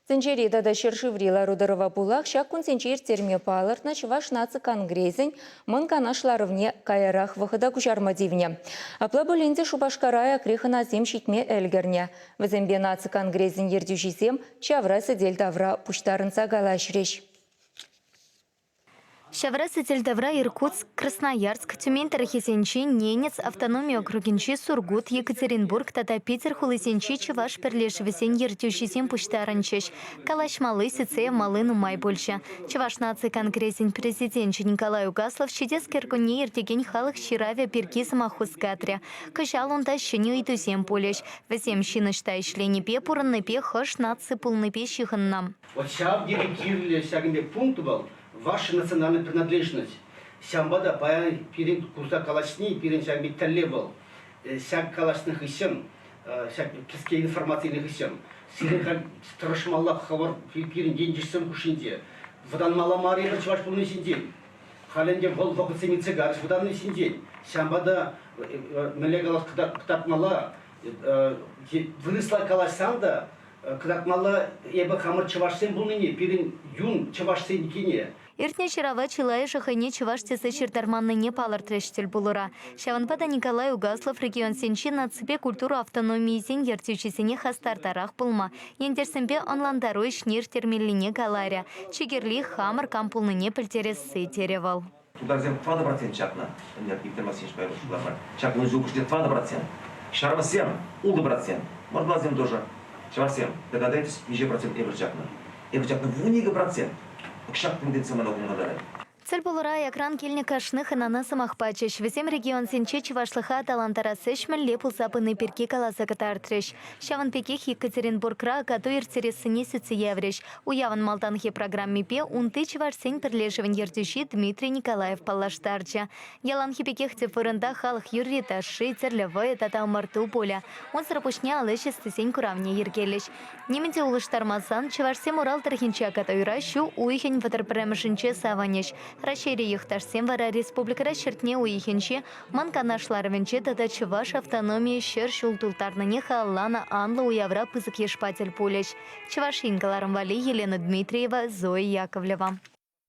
Цинчери да шершиврила Рударова булах, шак кун цинчер терме палыртна Чуваш наци конгрезин мын канашларывне каярах выхода кучармадивне. Апла буленде Шубашкарая крихана зем щитме эльгерне. Візембе наци конгрезин ердюжизем чаврасы дель тавра пуштарынса галашреш. Шавраситель Тавра, Иркутск, Красноярск, Тюмень, Тарахисенчи, Ненец, автономия округинчи, Сургут, Екатеринбург, Тата Питер, Хулысенчи, Чуваш, Перлешевесен, Ертющисен, Пуштаранчеш, Калаш-Малы, Сице, Малыну, Майбольша. Чуваш нации конгрессин президент Николай Угаслов, Чидес, Керкуни, Иртигень, Халах, Щиравя, Пирки, Самохускатря. Кашал он тащиню и тузем полеш. Весем щиныштай шлени пепуран, непе, хош нации полныпе щиханнам. Вот сейчас директировали всякими пунктами ваша национальная принадлежность. Сямбада баян пирин курса калашни, пирин всякими талебал, всяк калашных исем, всяк киске информативных исем. Сирен страшмаллах хавар пирин деньжисем кушинде. Водан маламари чуваш полный синдень. Халенде вол вокцеми цыгарс водан синдень. Сямбада мелегалас ктатмала выросла калашсанда. Кратмала еба хамар чувашсен булныне, пирин юн чувашсен кине. Иртне чарава чилая шахайне чувашчысы чертарманны не палар трэштель булура. Шаванпада Николай Угаслов регион сенчи на цепе культуру автономии зен ертючесене хастартарах пулма. Ендерсембе онландару ишнир термиллине галаря. Чигерли хамар кампулныне пельтересі теревал. Тударзем 20% чакна. Чакна жукуш 20%. Шармасем 1%. Мордвазем тоже. Чавасем, догадайтесь, еще процент эврчакна. Эврчакна в унига процент. Кшак тенденция на новом надаре. Цель булура экран кельня кашных и нанасамах пачеш. Весем регион сенче чувашлыха талантара сешмель лепу западный перки каласа катартреш. Шаван пеких Екатеринбург-ра катуир тересыне сюцеевреш. Уяван малтанхи программе пе унты чувашсень перлежевен ердющи Дмитрий Николаев палаштарча. Яланхи пеких цифрында халых юрита шитер левое тата марту поля. Он срапушня алэши стысень куравне ергелеш. Нементе улыштармасан чувашсем урал тархинча катуира щу уихень ватерпремешинче саванеш. Расшири юхташсем вара республика чертне уихенче, манканашларвенче тата Чуваш автономии щер шултултарныне халлана анла уявра пызык ешпатель пулеч. Чувашинкаларым вали Елена Дмитриева, Зоя Яковлева.